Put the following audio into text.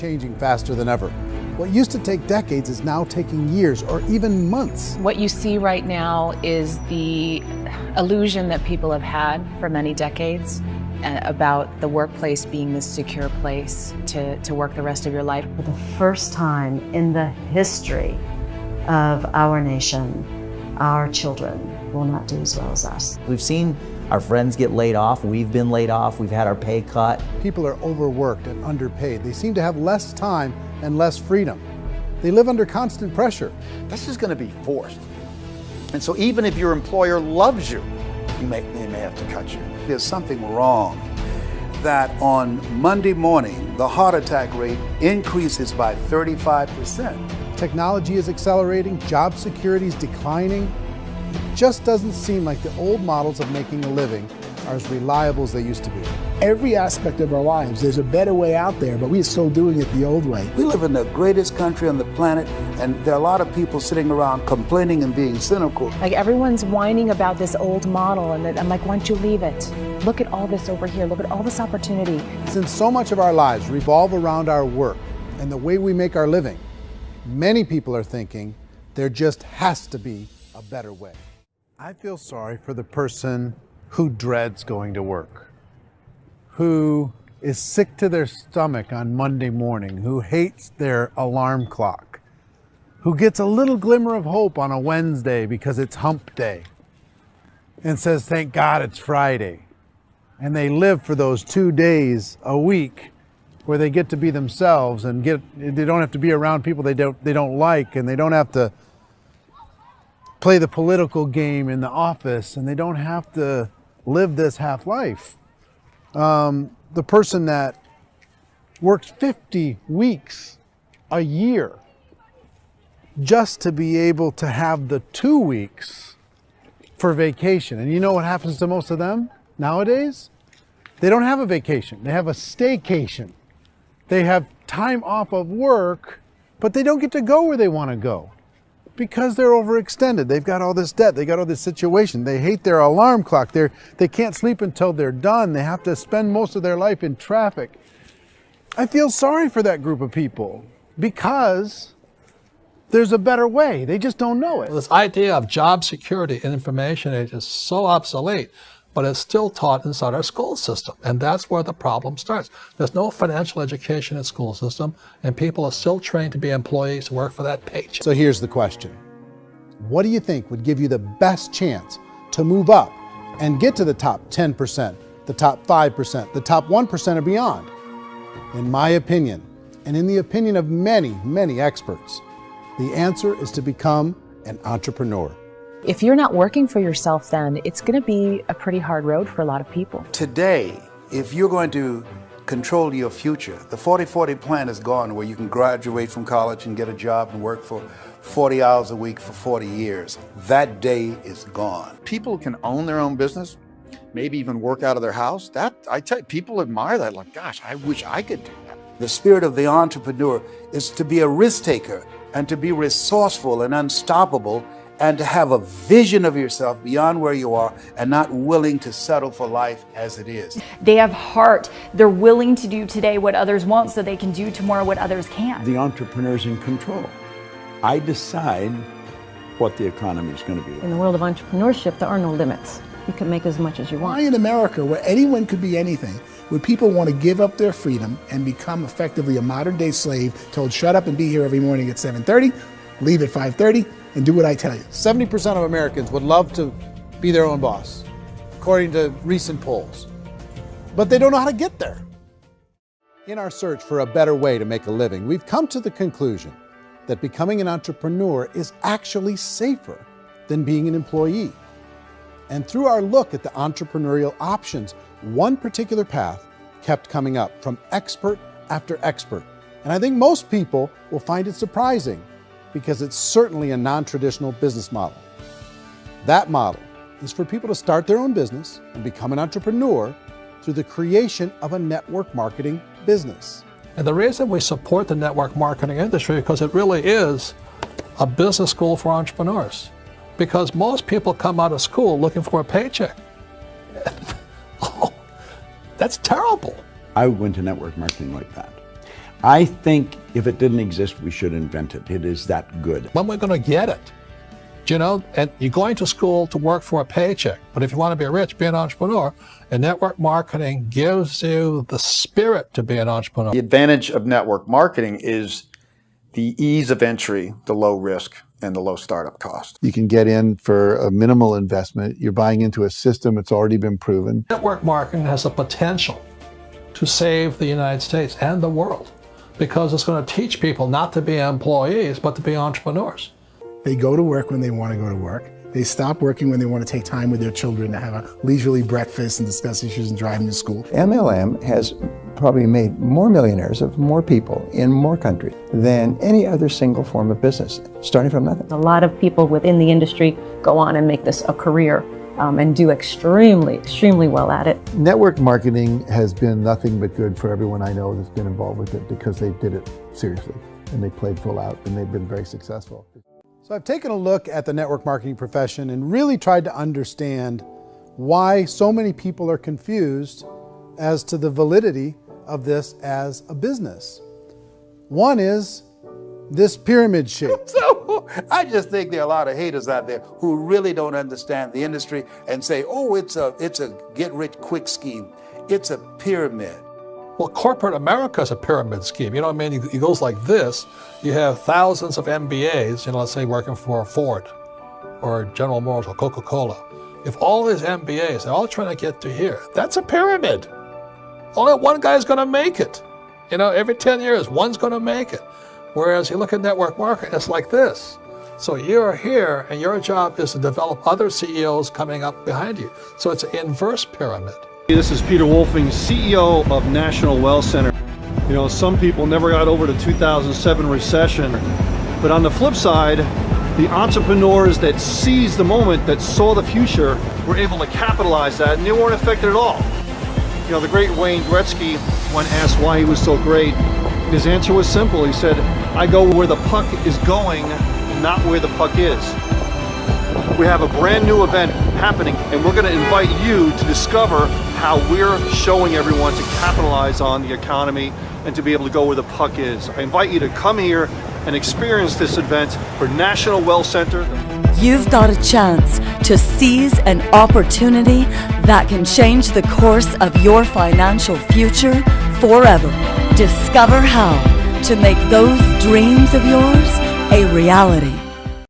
changing faster than ever. What used to take decades is now taking years or even months. What you see right now is the illusion that people have had for many decades about the workplace being this secure place to work the rest of your life. For the first time in the history of our nation, our children will not do as well as us. We've seen our friends get laid off, we've been laid off, we've had our pay cut. People are overworked and underpaid. They seem to have less time and less freedom. They live under constant pressure. This is going to be forced. And so even if your employer loves you, they may have to cut you. There's something wrong that on Monday morning, the heart attack rate increases by 35%. Technology is accelerating, job security is declining. It just doesn't seem like the old models of making a living are as reliable as they used to be. Every aspect of our lives, there's a better way out there, but we're still doing it the old way. We live in the greatest country on the planet, and there are a lot of people sitting around complaining and being cynical. Like everyone's whining about this old model, and I'm like, why don't you leave it? Look at all this over here. Look at all this opportunity. Since so much of our lives revolve around our work and the way we make our living, many people are thinking there just has to be a better way. I feel sorry for the person who dreads going to work, who is sick to their stomach on Monday morning, who hates their alarm clock, who gets a little glimmer of hope on a Wednesday because it's hump day and says, thank God it's Friday. And they live for those 2 days a week where they get to be themselves and they don't have to be around people they don't like, and they don't have to play the political game in the office, and they don't have to live this half life. The person that works 50 weeks a year just to be able to have the 2 weeks for vacation. And you know what happens to most of them nowadays? They don't have a vacation. They have a staycation. They have time off of work, but they don't get to go where they want to go because they're overextended. They've got all this debt. They got all this situation. They hate their alarm clock. They can't sleep until they're done. They have to spend most of their life in traffic. I feel sorry for that group of people because there's a better way. They just don't know it. Well, this idea of job security in information age is so obsolete, but it's still taught inside our school system. And that's where the problem starts. There's no financial education in school system, and people are still trained to be employees who work for that paycheck. So here's the question. What do you think would give you the best chance to move up and get to the top 10%, the top 5%, the top 1% or beyond? In my opinion, and in the opinion of many, many experts, the answer is to become an entrepreneur. If you're not working for yourself, then it's going to be a pretty hard road for a lot of people. Today, if you're going to control your future, the 40-40 plan is gone, where you can graduate from college and get a job and work for 40 hours a week for 40 years. That day is gone. People can own their own business, maybe even work out of their house. That, I tell you, people admire that. Like, gosh, I wish I could do that. The spirit of the entrepreneur is to be a risk taker and to be resourceful and unstoppable, and to have a vision of yourself beyond where you are and not willing to settle for life as it is. They have heart. They're willing to do today what others won't so they can do tomorrow what others can't. The entrepreneur's in control. I decide what the economy is going to be like. In the world of entrepreneurship, there are no limits. You can make as much as you want. Why in America, where anyone could be anything, would people want to give up their freedom and become effectively a modern-day slave, told shut up and be here every morning at 7:30, leave at 5:30, and do what I tell you? 70% of Americans would love to be their own boss, according to recent polls. But they don't know how to get there. In our search for a better way to make a living, we've come to the conclusion that becoming an entrepreneur is actually safer than being an employee. And through our look at the entrepreneurial options, one particular path kept coming up from expert after expert. And I think most people will find it surprising, because it's certainly a non-traditional business model. That model is for people to start their own business and become an entrepreneur through the creation of a network marketing business. And the reason we support the network marketing industry is because it really is a business school for entrepreneurs. Because most people come out of school looking for a paycheck. Oh, that's terrible. I went to network marketing like that. I think if it didn't exist, we should invent it. It is that good. When we're going to get it? You know, and you're going to school to work for a paycheck, but if you want to be rich, be an entrepreneur, and network marketing gives you the spirit to be an entrepreneur. The advantage of network marketing is the ease of entry, the low risk, and the low startup cost. You can get in for a minimal investment. You're buying into a system that's already been proven. Network marketing has the potential to save the United States and the world because it's going to teach people not to be employees, but to be entrepreneurs. They go to work when they want to go to work. They stop working when they want to take time with their children to have a leisurely breakfast and discuss issues and drive them to school. MLM has probably made more millionaires of more people in more countries than any other single form of business, starting from nothing. A lot of people within the industry go on and make this a career and do extremely well at it. Network marketing has been nothing but good for everyone I know that's been involved with it because they did it seriously and they played full out and they've been very successful. So I've taken a look at the network marketing profession and really tried to understand why so many people are confused as to the validity of this as a business. One is this pyramid shape. So I just think there are a lot of haters out there who really don't understand the industry and say, oh, it's a get-rich-quick scheme. It's a pyramid. Well, corporate America is a pyramid scheme. You know what I mean? It goes like this. You have thousands of MBAs, you know, let's say working for Ford or General Motors or Coca-Cola. If all these MBAs, they're all trying to get to here, that's a pyramid. Only one guy's going to make it. You know, every 10 years, one's going to make it. Whereas you look at network marketing, it's like this. So you're here, and your job is to develop other CEOs coming up behind you. So it's an inverse pyramid. This is Peter Wolfing, CEO of National Well Center. You know, some people never got over the 2007 recession, but on the flip side, the entrepreneurs that seized the moment, that saw the future, were able to capitalize that, and they weren't affected at all. You know, the great Wayne Gretzky, when asked why he was so great, his answer was simple. He said, I go where the puck is going, not where the puck is. We have a brand new event happening, and we're going to invite you to discover how we're showing everyone to capitalize on the economy and to be able to go where the puck is. I invite you to come here and experience this event for National Well Center. You've got a chance to seize an opportunity that can change the course of your financial future forever. Discover how to make those dreams of yours a reality.